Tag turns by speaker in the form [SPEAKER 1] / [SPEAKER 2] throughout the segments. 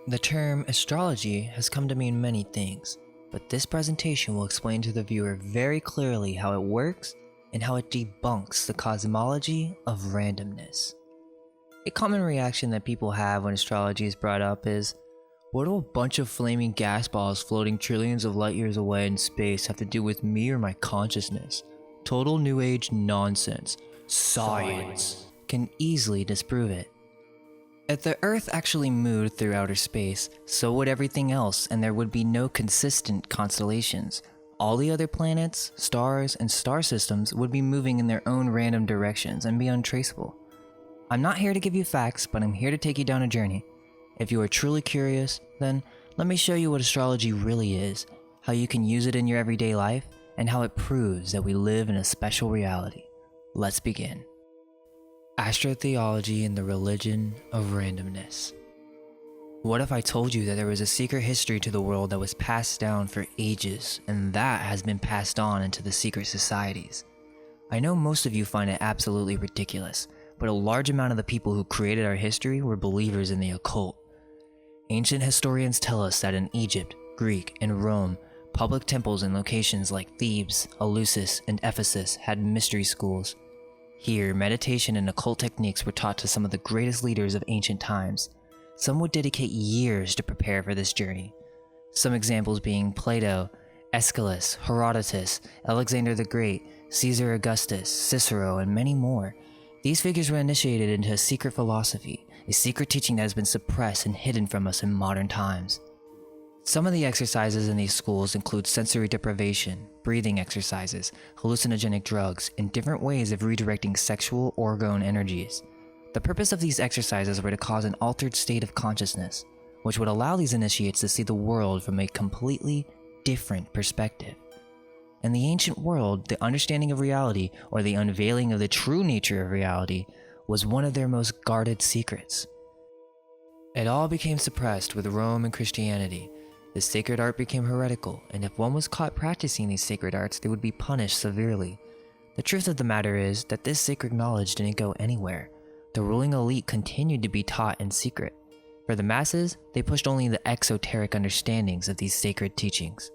[SPEAKER 1] The term astrology has come to mean many things, but this presentation will explain to the viewer very clearly how it works and how it debunks the cosmology of randomness. A common reaction that people have when astrology is brought up is, what do a bunch of flaming gas balls floating trillions of light years away in space have to do with me or my consciousness? Total new age nonsense. Science can easily disprove it. If the Earth actually moved through outer space, so would everything else, and there would be no consistent constellations. All the other planets, stars, and star systems would be moving in their own random directions and be untraceable. I'm not here to give you facts, but I'm here to take you down a journey. If you are truly curious, then let me show you what astrology really is, how you can use it in your everyday life, and how it proves that we live in a special reality. Let's begin. Astro Theology and the religion of randomness. What if I told you that there was a secret history to the world that was passed down for ages, and that has been passed on into the secret societies? I know most of you find it absolutely ridiculous, but a large amount of the people who created our history were believers in the occult. Ancient historians tell us that in Egypt, Greek, and Rome, public temples in locations like Thebes, Eleusis, and Ephesus had mystery schools. Here, meditation and occult techniques were taught to some of the greatest leaders of ancient times. Some would dedicate years to prepare for this journey. Some examples being Plato, Aeschylus, Herodotus, Alexander the Great, Caesar Augustus, Cicero, and many more. These figures were initiated into a secret philosophy, a secret teaching that has been suppressed and hidden from us in modern times. Some of the exercises in these schools include sensory deprivation, breathing exercises, hallucinogenic drugs, and different ways of redirecting sexual orgone energies. The purpose of these exercises were to cause an altered state of consciousness, which would allow these initiates to see the world from a completely different perspective. In the ancient world, the understanding of reality, or the unveiling of the true nature of reality, was one of their most guarded secrets. It all became suppressed with Rome and Christianity. The sacred art became heretical, and if one was caught practicing these sacred arts, they would be punished severely. The truth of the matter is that this sacred knowledge didn't go anywhere. The ruling elite continued to be taught in secret. For the masses, they pushed only the exoteric understandings of these sacred teachings.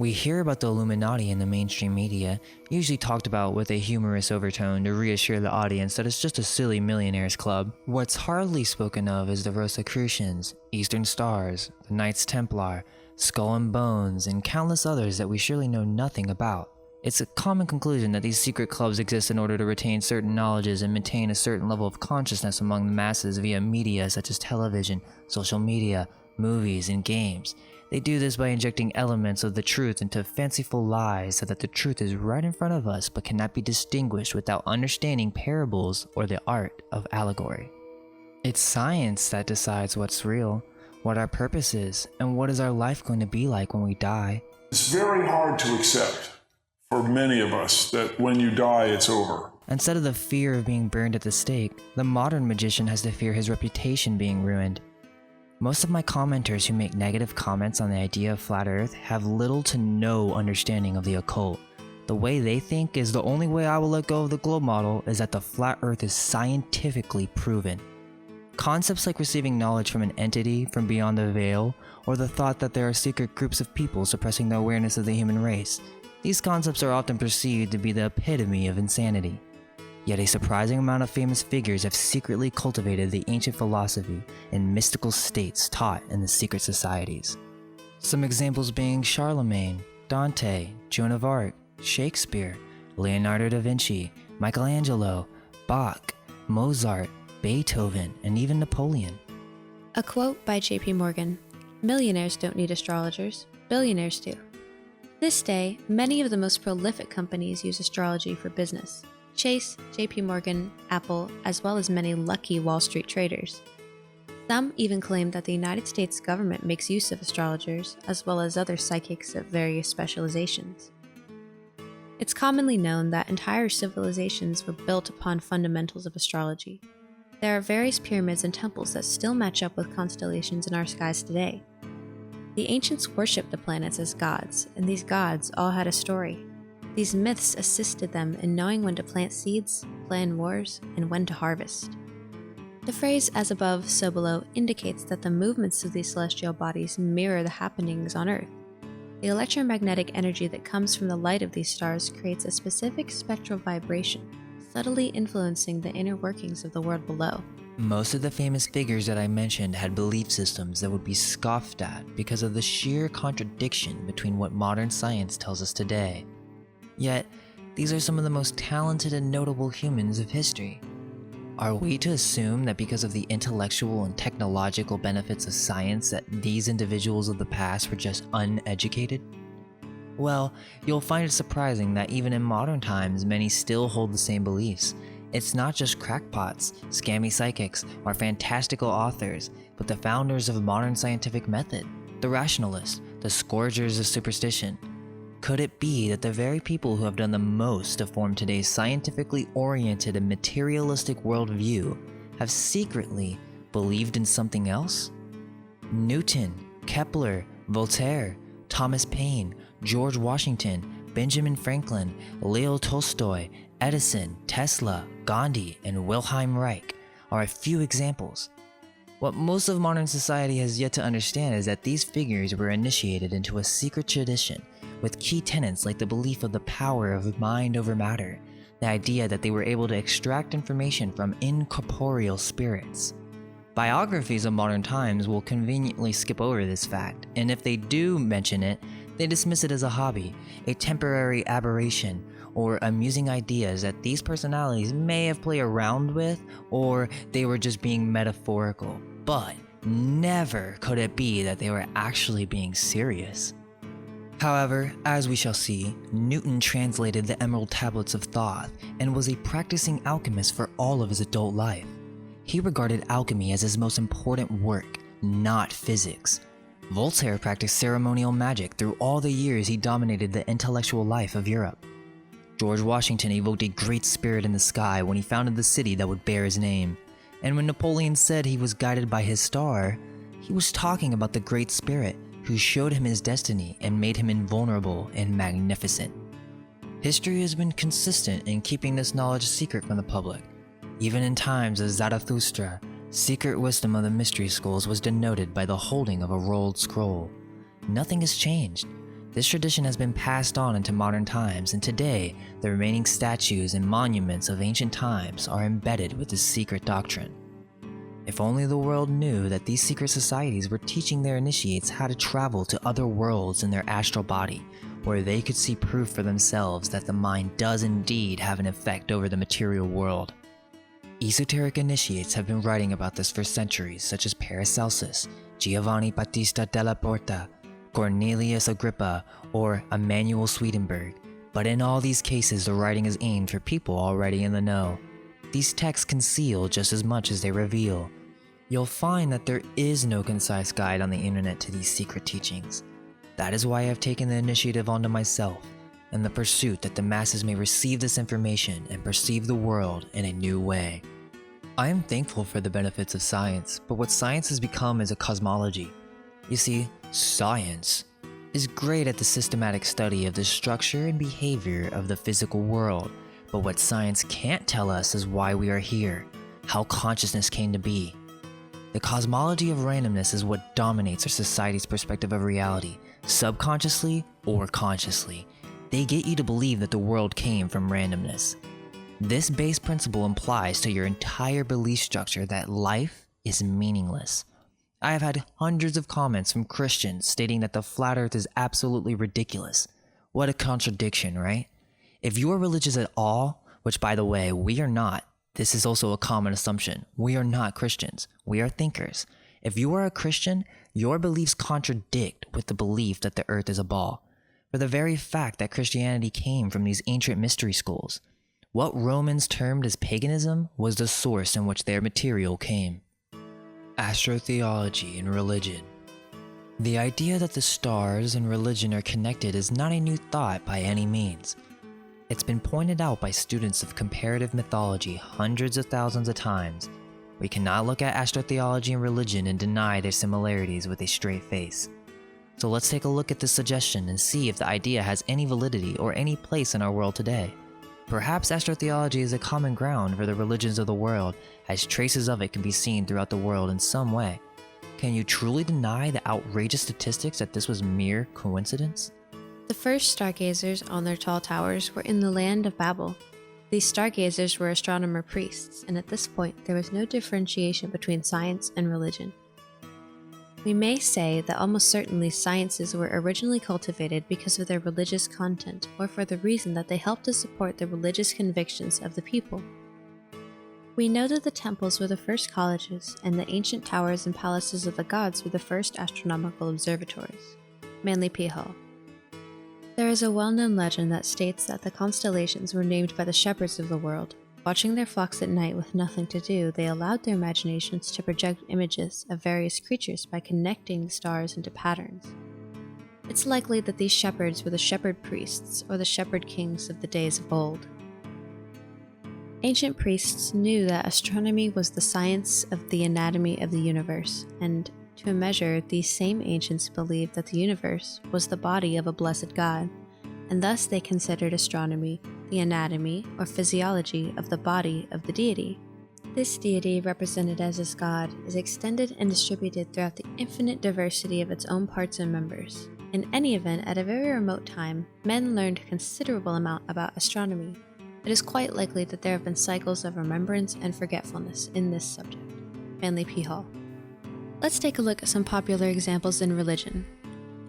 [SPEAKER 1] We hear about the Illuminati in the mainstream media, usually talked about with a humorous overtone to reassure the audience that it's just a silly millionaires club. What's hardly spoken of is the Rosicrucians, Eastern Stars, the Knights Templar, Skull and Bones, and countless others that we surely know nothing about. It's a common conclusion that these secret clubs exist in order to retain certain knowledges and maintain a certain level of consciousness among the masses via media such as television, social media, movies, and games. They do this by injecting elements of the truth into fanciful lies so that the truth is right in front of us but cannot be distinguished without understanding parables or the art of allegory. It's science that decides what's real, what our purpose is, and what is our life going to be like when we die.
[SPEAKER 2] It's very hard to accept for many of us that when you die, it's over.
[SPEAKER 1] Instead of the fear of being burned at the stake, the modern magician has to fear his reputation being ruined. Most of my commenters who make negative comments on the idea of flat Earth have little to no understanding of the occult. The way they think is the only way I will let go of the globe model is that the flat Earth is scientifically proven. Concepts like receiving knowledge from an entity from beyond the veil, or the thought that there are secret groups of people suppressing the awareness of the human race, these concepts are often perceived to be the epitome of insanity. Yet a surprising amount of famous figures have secretly cultivated the ancient philosophy in mystical states taught in the secret societies. Some examples being Charlemagne, Dante, Joan of Arc, Shakespeare, Leonardo da Vinci, Michelangelo, Bach, Mozart, Beethoven, and even Napoleon.
[SPEAKER 3] A quote by J.P. Morgan: "Millionaires don't need astrologers, billionaires do." This day, many of the most prolific companies use astrology for business. Chase, JP Morgan, Apple, as well as many lucky Wall Street traders. Some even claim that the United States government makes use of astrologers, as well as other psychics of various specializations. It's commonly known that entire civilizations were built upon fundamentals of astrology. There are various pyramids and temples that still match up with constellations in our skies today. The ancients worshipped the planets as gods, and these gods all had a story. These myths assisted them in knowing when to plant seeds, plan wars, and when to harvest. The phrase as above, so below indicates that the movements of these celestial bodies mirror the happenings on Earth. The electromagnetic energy that comes from the light of these stars creates a specific spectral vibration, subtly influencing the inner workings of the world below.
[SPEAKER 1] Most of the famous figures that I mentioned had belief systems that would be scoffed at because of the sheer contradiction between what modern science tells us today. Yet, these are some of the most talented and notable humans of history. Are we to assume that because of the intellectual and technological benefits of science that these individuals of the past were just uneducated? Well, you'll find it surprising that even in modern times, many still hold the same beliefs. It's not just crackpots, scammy psychics, or fantastical authors, but the founders of modern scientific method, the rationalists, the scourgers of superstition. Could it be that the very people who have done the most to form today's scientifically oriented and materialistic worldview have secretly believed in something else? Newton, Kepler, Voltaire, Thomas Paine, George Washington, Benjamin Franklin, Leo Tolstoy, Edison, Tesla, Gandhi, and Wilhelm Reich are a few examples. What most of modern society has yet to understand is that these figures were initiated into a secret tradition with key tenets like the belief of the power of mind over matter, the idea that they were able to extract information from incorporeal spirits. Biographies of modern times will conveniently skip over this fact, and if they do mention it, they dismiss it as a hobby, a temporary aberration, or amusing ideas that these personalities may have played around with, or they were just being metaphorical. But never could it be that they were actually being serious. However, as we shall see, Newton translated the Emerald Tablets of Thoth and was a practicing alchemist for all of his adult life. He regarded alchemy as his most important work, not physics. Voltaire practiced ceremonial magic through all the years he dominated the intellectual life of Europe. George Washington evoked a great spirit in the sky when he founded the city that would bear his name. And when Napoleon said he was guided by his star, he was talking about the Great Spirit who showed him his destiny and made him invulnerable and magnificent. History has been consistent in keeping this knowledge secret from the public. Even in times of Zarathustra, secret wisdom of the mystery schools was denoted by the holding of a rolled scroll. Nothing has changed. This tradition has been passed on into modern times, and today, the remaining statues and monuments of ancient times are embedded with this secret doctrine. If only the world knew that these secret societies were teaching their initiates how to travel to other worlds in their astral body, where they could see proof for themselves that the mind does indeed have an effect over the material world. Esoteric initiates have been writing about this for centuries, such as Paracelsus, Giovanni Battista della Porta, Cornelius Agrippa, or Emanuel Swedenborg. But in all these cases, the writing is aimed for people already in the know. These texts conceal just as much as they reveal. You'll find that there is no concise guide on the internet to these secret teachings. That is why I have taken the initiative onto myself, in the pursuit that the masses may receive this information and perceive the world in a new way. I am thankful for the benefits of science, but what science has become is a cosmology. You see, science is great at the systematic study of the structure and behavior of the physical world, but what science can't tell us is why we are here, how consciousness came to be. The cosmology of randomness is what dominates our society's perspective of reality, subconsciously or consciously. They get you to believe that the world came from randomness. This base principle implies to your entire belief structure that life is meaningless. I have had hundreds of comments from Christians stating that the flat earth is absolutely ridiculous. What a contradiction, right? If you are religious at all, which by the way, we are not, this is also a common assumption. We are not Christians. We are thinkers. If you are a Christian, your beliefs contradict with the belief that the earth is a ball. For the very fact that Christianity came from these ancient mystery schools. What Romans termed as paganism was the source in which their material came. Astro Theology and religion. The idea that the stars and religion are connected is not a new thought by any means. It's been pointed out by students of comparative mythology hundreds of thousands of times. We cannot look at astrotheology and religion and deny their similarities with a straight face. So let's take a look at this suggestion and see if the idea has any validity or any place in our world today. Perhaps Astro Theology is a common ground for the religions of the world, as traces of it can be seen throughout the world in some way. Can you truly deny the outrageous statistics that this was mere coincidence?
[SPEAKER 3] The first stargazers on their tall towers were in the land of Babel. These stargazers were astronomer priests, and at this point there was no differentiation between science and religion. We may say that almost certainly sciences were originally cultivated because of their religious content, or for the reason that they helped to support the religious convictions of the people. We know that the temples were the first colleges, and the ancient towers and palaces of the gods were the first astronomical observatories. Manly P. Hall. There is a well-known legend that states that the constellations were named by the shepherds of the world. Watching their flocks at night with nothing to do, they allowed their imaginations to project images of various creatures by connecting the stars into patterns. It's likely that these shepherds were the shepherd priests or the shepherd kings of the days of old. Ancient priests knew that astronomy was the science of the anatomy of the universe, and to a measure, these same ancients believed that the universe was the body of a blessed God, and thus they considered astronomy the anatomy or physiology of the body of the deity. This deity, represented as this God, is extended and distributed throughout the infinite diversity of its own parts and members. In any event, at a very remote time, men learned a considerable amount about astronomy. It is quite likely that there have been cycles of remembrance and forgetfulness in this subject. Manly P. Hall. Let's take a look at some popular examples in religion.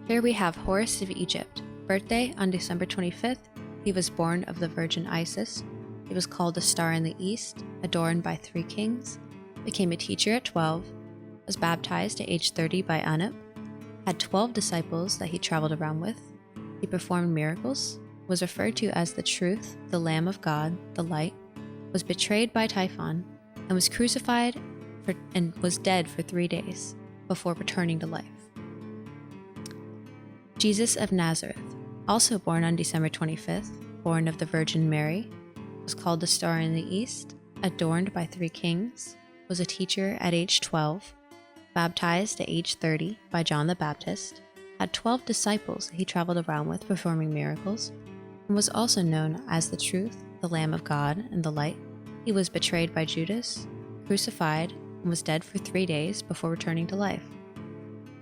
[SPEAKER 3] Here we have Horus of Egypt. Birthday on December 25th. He was born of the Virgin Isis. He was called a star in the east, adorned by 3 kings, became a teacher at 12, was baptized at age 30 by Anup, had 12 disciples that he traveled around with. He performed miracles, was referred to as the Truth, the Lamb of God, the Light, was betrayed by Typhon, and was crucified and was dead for 3 days before returning to life. Jesus of Nazareth, also born on December 25th, born of the Virgin Mary, was called the Star in the East, adorned by 3 kings, was a teacher at age 12, baptized at age 30 by John the Baptist, had 12 disciples he traveled around with performing miracles, and was also known as the Truth, the Lamb of God, and the Light. He was betrayed by Judas, crucified, and was dead for 3 days before returning to life.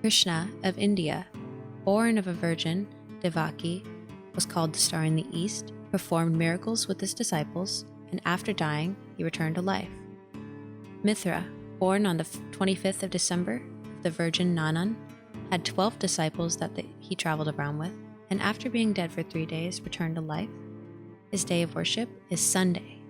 [SPEAKER 3] Krishna of India, born of a virgin, Devaki, was called the Star in the East, performed miracles with his disciples, and after dying, he returned to life. Mithra, born on the 25th of December, the Virgin Nanan, had 12 disciples that he traveled around with, and after being dead for 3 days, returned to life. His day of worship is Sunday.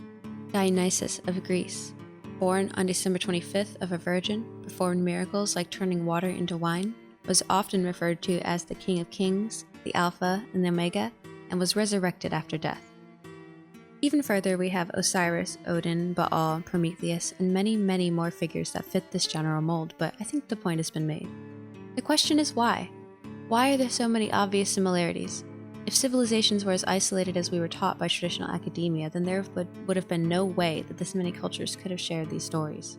[SPEAKER 3] Dionysus of Greece, born on December 25th of a virgin, performed miracles like turning water into wine, was often referred to as the King of Kings, the Alpha and the Omega, and was resurrected after death. Even further, we have Osiris, Odin, Baal, Prometheus, and many, many more figures that fit this general mold, but I think the point has been made. The question is why? Why are there so many obvious similarities? If civilizations were as isolated as we were taught by traditional academia, then there would have been no way that this many cultures could have shared these stories.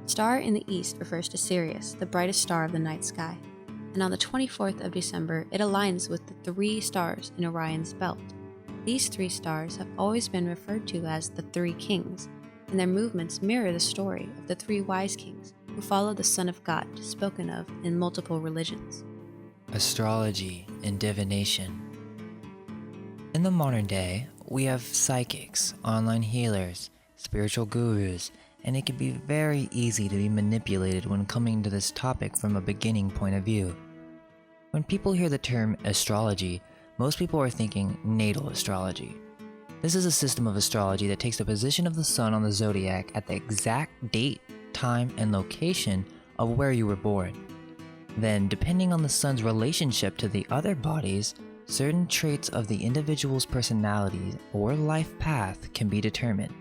[SPEAKER 3] Star in the East refers to Sirius, the brightest star of the night sky, and on the 24th of December, it aligns with the 3 stars in Orion's belt. These 3 stars have always been referred to as the 3 kings, and their movements mirror the story of the 3 wise kings who follow the Son of God, spoken of in multiple religions.
[SPEAKER 1] Astrology and divination. In the modern day, we have psychics, online healers, spiritual gurus, and it can be very easy to be manipulated when coming to this topic from a beginning point of view. When people hear the term astrology, most people are thinking natal astrology. This is a system of astrology that takes the position of the sun on the zodiac at the exact date, time, and location of where you were born. Then, depending on the sun's relationship to the other bodies, certain traits of the individual's personality or life path can be determined.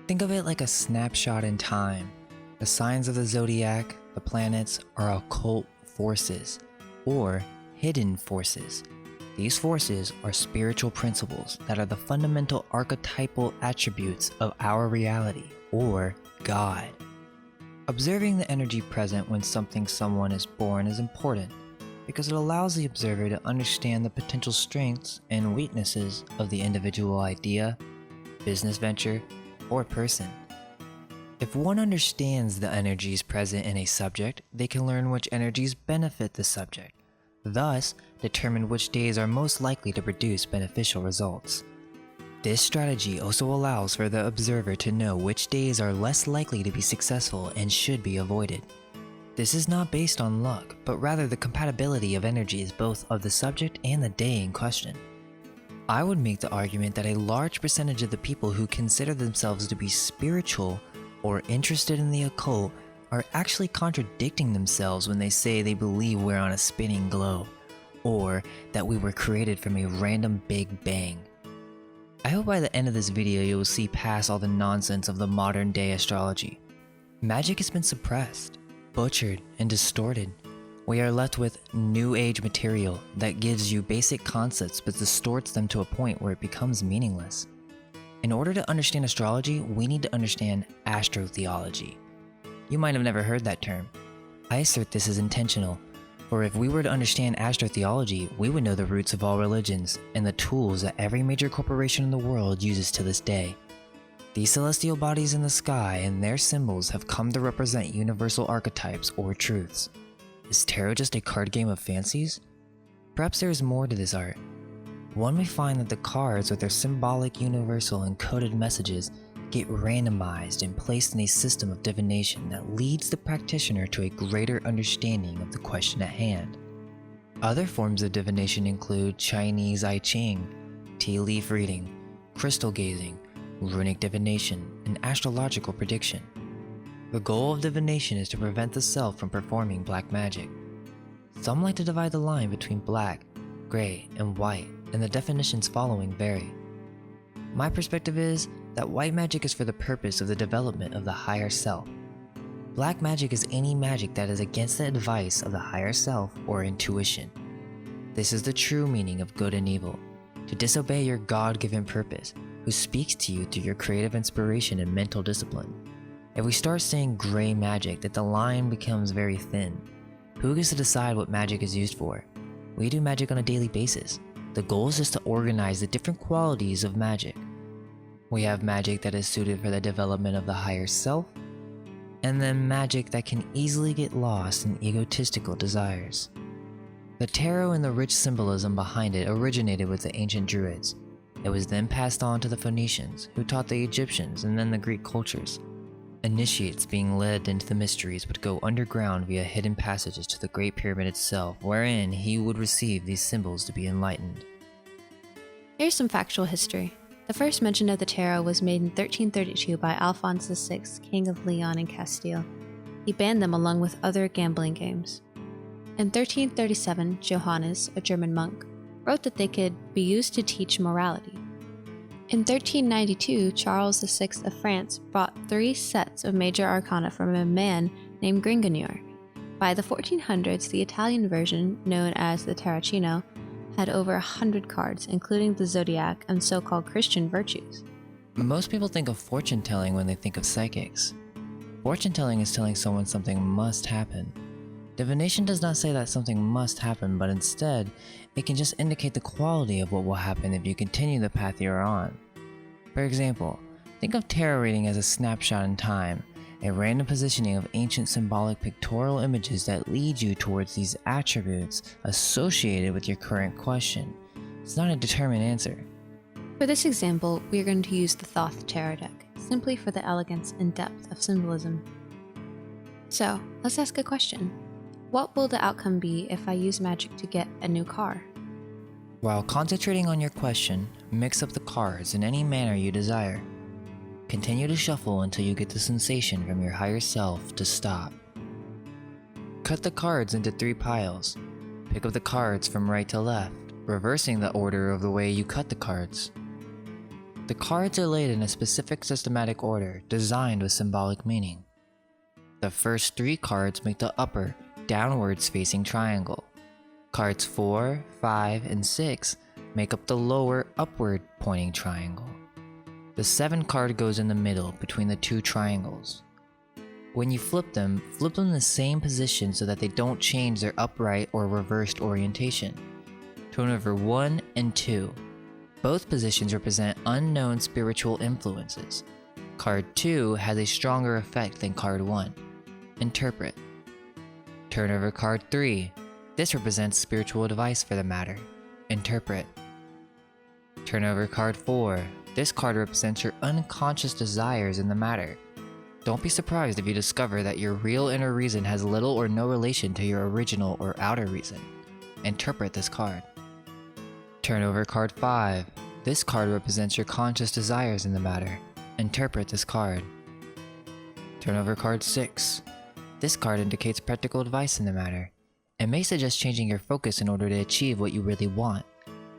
[SPEAKER 1] Think of it like a snapshot in time. The signs of the zodiac, the planets, are occult forces, or hidden forces. These forces are spiritual principles that are the fundamental archetypal attributes of our reality, or God. Observing the energy present when someone is born is important, because it allows the observer to understand the potential strengths and weaknesses of the individual idea, business venture, or person. If one understands the energies present in a subject, they can learn which energies benefit the subject, thus determine which days are most likely to produce beneficial results. This strategy also allows for the observer to know which days are less likely to be successful and should be avoided. This is not based on luck, but rather the compatibility of energies both of the subject and the day in question. I would make the argument that a large percentage of the people who consider themselves to be spiritual or interested in the occult are actually contradicting themselves when they say they believe we're on a spinning globe, or that we were created from a random Big Bang. I hope by the end of this video you will see past all the nonsense of the modern day astrology. Magic has been suppressed, butchered, and distorted. We are left with new age material that gives you basic concepts but distorts them to a point where it becomes meaningless. In order to understand astrology, we need to understand Astro Theology. You might have never heard that term. I assert this is intentional, for if we were to understand Astro Theology, we would know the roots of all religions and the tools that every major corporation in the world uses to this day. These celestial bodies in the sky and their symbols have come to represent universal archetypes or truths. Is tarot just a card game of fancies? Perhaps there is more to this art. One may find that the cards with their symbolic universal encoded messages get randomized and placed in a system of divination that leads the practitioner to a greater understanding of the question at hand. Other forms of divination include Chinese I Ching, tea leaf reading, crystal gazing, runic divination, and astrological prediction. The goal of divination is to prevent the self from performing black magic. Some like to divide the line between black, gray, and white, and the definitions following vary. My perspective is that white magic is for the purpose of the development of the higher self. Black magic is any magic that is against the advice of the higher self or intuition. This is the true meaning of good and evil, to disobey your God-given purpose, who speaks to you through your creative inspiration and mental discipline. If we start saying gray magic, that the line becomes very thin. Who gets to decide what magic is used for? We do magic on a daily basis. The goal is just to organize the different qualities of magic. We have magic that is suited for the development of the higher self, and then magic that can easily get lost in egotistical desires. The tarot and the rich symbolism behind it originated with the ancient Druids. It was then passed on to the Phoenicians, who taught the Egyptians and then the Greek cultures. Initiates being led into the mysteries would go underground via hidden passages to the Great Pyramid itself, wherein he would receive these symbols to be enlightened.
[SPEAKER 3] Here's some factual history. The first mention of the tarot was made in 1332 by Alphonse VI, King of Leon and Castile. He banned them along with other gambling games. In 1337, Johannes, a German monk, wrote that they could be used to teach morality. In 1392, Charles VI of France bought 3 sets of major arcana from a man named Gringonure. By the 1400s, the Italian version, known as the Tarocchino, had over 100 cards, including the zodiac and so-called Christian virtues.
[SPEAKER 1] Most people think of fortune telling when they think of psychics. Fortune telling is telling someone something must happen. Divination does not say that something must happen, but instead, it can just indicate the quality of what will happen if you continue the path you are on. For example, think of tarot reading as a snapshot in time, a random positioning of ancient symbolic pictorial images that lead you towards these attributes associated with your current question. It's not a determined answer.
[SPEAKER 3] For this example, we are going to use the Thoth Tarot deck, simply for the elegance and depth of symbolism. So, let's ask a question. What will the outcome be if I use magic to get a new car?
[SPEAKER 1] While concentrating on your question, mix up the cards in any manner you desire. Continue to shuffle until you get the sensation from your higher self to stop. Cut the cards into 3 piles. Pick up the cards from right to left, reversing the order of the way you cut the cards. The cards are laid in a specific systematic order designed with symbolic meaning. The first 3 cards make the upper, downwards facing triangle. Cards 4, 5, and 6 make up the lower, upward pointing triangle. The 7 card goes in the middle between the 2 triangles. When you flip them in the same position so that they don't change their upright or reversed orientation. Turn over 1 and 2. Both positions represent unknown spiritual influences. Card 2 has a stronger effect than card 1. Interpret. Turn over card 3. This represents spiritual advice for the matter. Interpret. Turn over card 4. This card represents your unconscious desires in the matter. Don't be surprised if you discover that your real inner reason has little or no relation to your original or outer reason. Interpret this card. Turn over card 5. This card represents your conscious desires in the matter. Interpret this card. Turn over card 6. This card indicates practical advice in the matter. It may suggest changing your focus in order to achieve what you really want.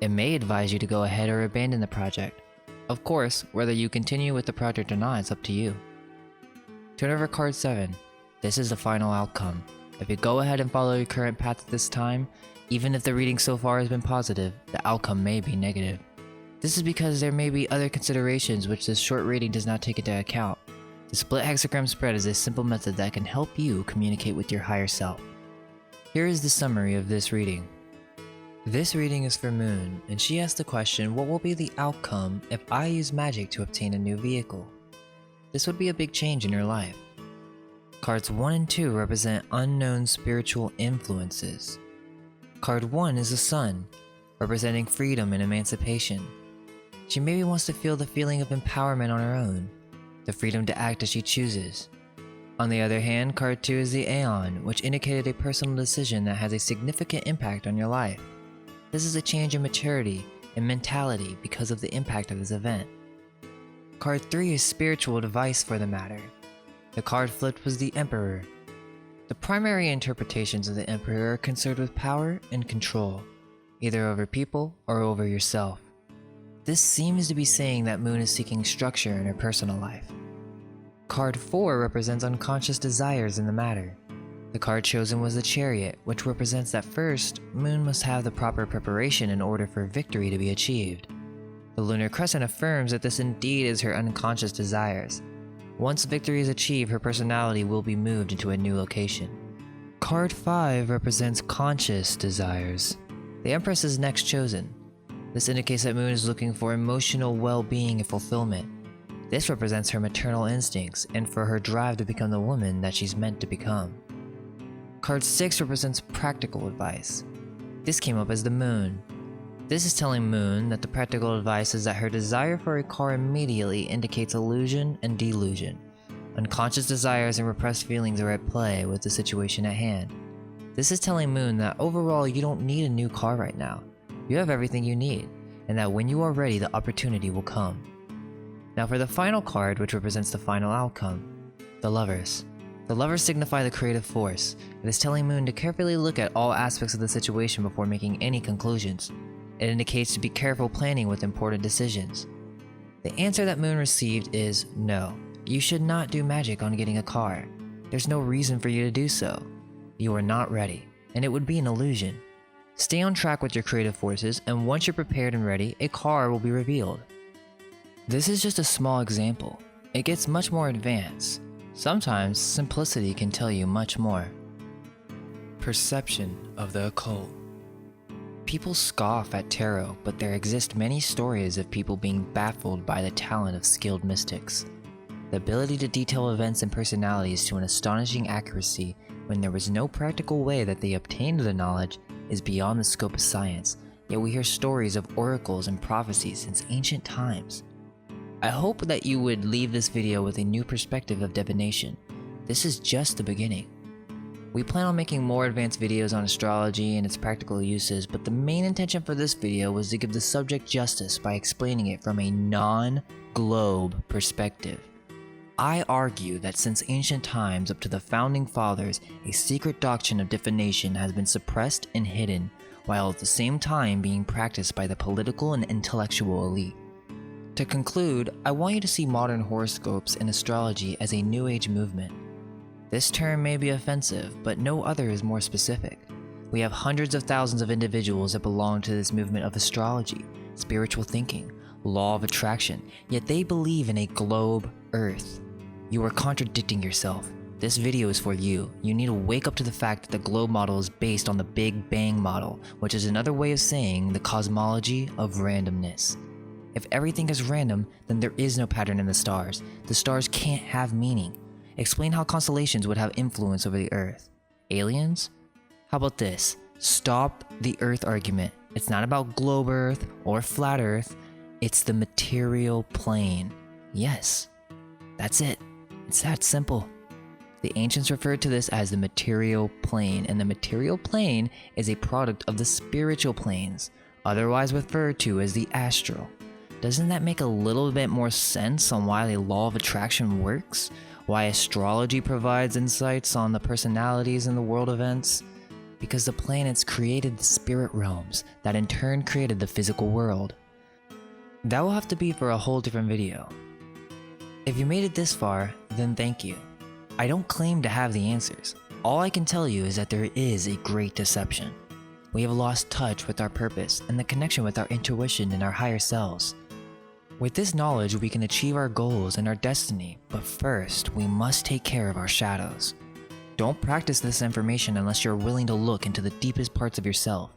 [SPEAKER 1] It may advise you to go ahead or abandon the project. Of course, whether you continue with the project or not is up to you. Turn over card 7. This is the final outcome. If you go ahead and follow your current path at this time, even if the reading so far has been positive, the outcome may be negative. This is because there may be other considerations which this short reading does not take into account. The split hexagram spread is a simple method that can help you communicate with your higher self. Here is the summary of this reading. This reading is for Moon, and she asked the question, what will be the outcome if I use magic to obtain a new vehicle? This would be a big change in your life. Cards 1 and 2 represent unknown spiritual influences. Card 1 is the Sun, representing freedom and emancipation. She maybe wants to feel the feeling of empowerment on her own, the freedom to act as she chooses. On the other hand, card 2 is the Aeon, which indicated a personal decision that has a significant impact on your life. This is a change in maturity and mentality because of the impact of this event. Card 3 is spiritual advice for the matter. The card flipped was the Emperor. The primary interpretations of the Emperor are concerned with power and control, either over people or over yourself. This seems to be saying that Moon is seeking structure in her personal life. Card 4 represents unconscious desires in the matter. The card chosen was the Chariot, which represents that first, Moon must have the proper preparation in order for victory to be achieved. The lunar crescent affirms that this indeed is her unconscious desires. Once victory is achieved, her personality will be moved into a new location. Card 5 represents conscious desires. The Empress is next chosen. This indicates that Moon is looking for emotional well-being and fulfillment. This represents her maternal instincts and for her drive to become the woman that she's meant to become. Card 6 represents practical advice. This came up as the Moon. This is telling Moon that the practical advice is that her desire for a car immediately indicates illusion and delusion. Unconscious desires and repressed feelings are at play with the situation at hand. This is telling Moon that overall you don't need a new car right now. You have everything you need, and that when you are ready, the opportunity will come. Now for the final card, which represents the final outcome, the Lovers. The Lovers signify the creative force. It is telling Moon to carefully look at all aspects of the situation before making any conclusions. It indicates to be careful planning with important decisions. The answer that Moon received is no. You should not do magic on getting a car. There's no reason for you to do so. You are not ready, and it would be an illusion. Stay on track with your creative forces, and once you're prepared and ready, a car will be revealed. This is just a small example. It gets much more advanced. Sometimes simplicity can tell you much more. Perception of the occult. People scoff at tarot, but there exist many stories of people being baffled by the talent of skilled mystics. The ability to detail events and personalities to an astonishing accuracy when there was no practical way that they obtained the knowledge is beyond the scope of science, yet we hear stories of oracles and prophecies since ancient times. I hope that you would leave this video with a new perspective of divination. This is just the beginning. We plan on making more advanced videos on astrology and its practical uses, but the main intention for this video was to give the subject justice by explaining it from a non-globe perspective. I argue that since ancient times up to the founding fathers, a secret doctrine of divination has been suppressed and hidden, while at the same time being practiced by the political and intellectual elite. To conclude, I want you to see modern horoscopes and astrology as a New Age movement. This term may be offensive, but no other is more specific. We have hundreds of thousands of individuals that belong to this movement of astrology, spiritual thinking, law of attraction, yet they believe in a globe Earth. You are contradicting yourself. This video is for you. You need to wake up to the fact that the globe model is based on the Big Bang model, which is another way of saying the cosmology of randomness. If everything is random, then there is no pattern in the stars. The stars can't have meaning. Explain how constellations would have influence over the Earth. Aliens? How about this? Stop the Earth argument. It's not about globe Earth or flat Earth. It's the material plane. Yes, that's it. It's that simple. The ancients referred to this as the material plane, and the material plane is a product of the spiritual planes, otherwise referred to as the astral. Doesn't that make a little bit more sense on why the law of attraction works? Why astrology provides insights on the personalities in the world events? Because the planets created the spirit realms that in turn created the physical world. That will have to be for a whole different video. If you made it this far, then thank you. I don't claim to have the answers. All I can tell you is that there is a great deception. We have lost touch with our purpose and the connection with our intuition and our higher selves. With this knowledge, we can achieve our goals and our destiny, but first, we must take care of our shadows. Don't practice this information unless you're willing to look into the deepest parts of yourself.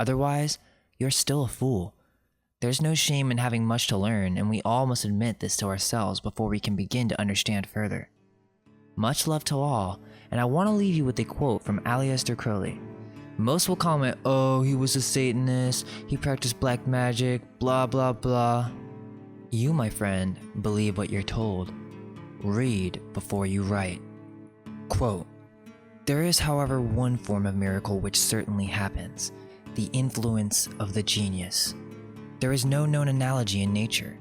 [SPEAKER 1] Otherwise, you're still a fool. There's no shame in having much to learn, and we all must admit this to ourselves before we can begin to understand further. Much love to all, and I want to leave you with a quote from Aleister Crowley. Most will comment, oh, he was a Satanist, he practiced black magic, blah blah blah. You, my friend, believe what you're told. Read before you write. Quote, there is, however, one form of miracle which certainly happens, the influence of the genius. There is no known analogy in nature.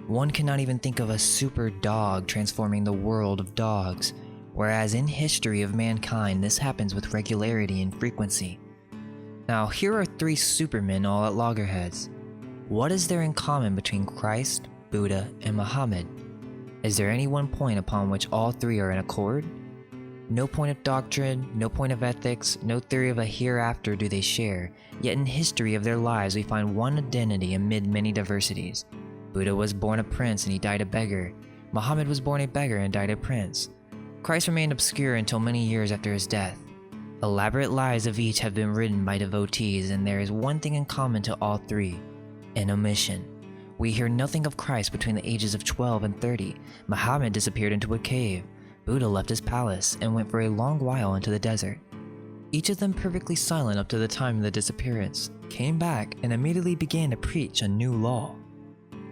[SPEAKER 1] One cannot even think of a super dog transforming the world of dogs, whereas in history of mankind this happens with regularity and frequency. Now here are 3 supermen all at loggerheads. What is there in common between Christ, Buddha, and Muhammad? Is there any one point upon which all 3 are in accord? No point of doctrine, no point of ethics, no theory of a hereafter do they share, yet in history of their lives we find one identity amid many diversities. Buddha was born a prince and he died a beggar. Muhammad was born a beggar and died a prince. Christ remained obscure until many years after his death. Elaborate lies of each have been written by devotees, and there is one thing in common to all 3, an omission. We hear nothing of Christ between the ages of 12 and 30. Muhammad disappeared into a cave. Buddha left his palace and went for a long while into the desert. Each of them perfectly silent up to the time of the disappearance, came back and immediately began to preach a new law.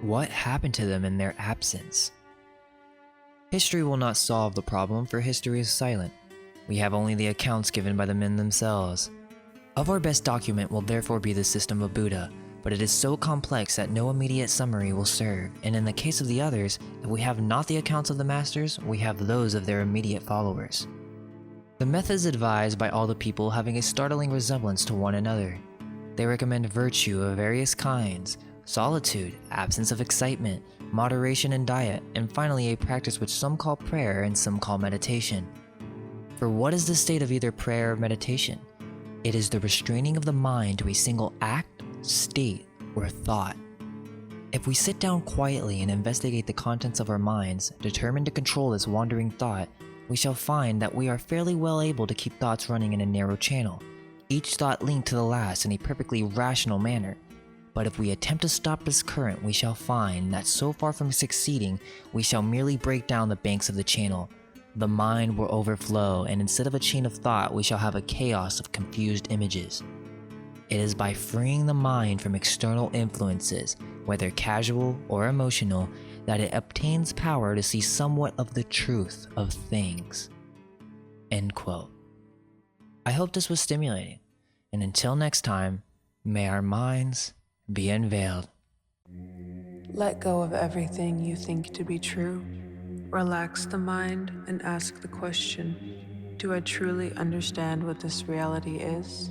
[SPEAKER 1] What happened to them in their absence? History will not solve the problem, for history is silent. We have only the accounts given by the men themselves. Of our best document will therefore be the system of Buddha, but it is so complex that no immediate summary will serve, and in the case of the others, if we have not the accounts of the masters, we have those of their immediate followers. The methods advised by all the people having a startling resemblance to one another. They recommend virtue of various kinds, solitude, absence of excitement, moderation in diet, and finally a practice which some call prayer and some call meditation. For what is the state of either prayer or meditation? It is the restraining of the mind to a single act, state, or thought. If we sit down quietly and investigate the contents of our minds, determined to control this wandering thought, we shall find that we are fairly well able to keep thoughts running in a narrow channel, each thought linked to the last in a perfectly rational manner. But if we attempt to stop this current, we shall find that so far from succeeding, we shall merely break down the banks of the channel. The mind will overflow, and instead of a chain of thought, we shall have a chaos of confused images. It is by freeing the mind from external influences, whether casual or emotional, that it obtains power to see somewhat of the truth of things. End quote. I hope this was stimulating, and until next time, may our minds be unveiled.
[SPEAKER 4] Let go of everything you think to be true. Relax the mind and ask the question, do I truly understand what this reality is?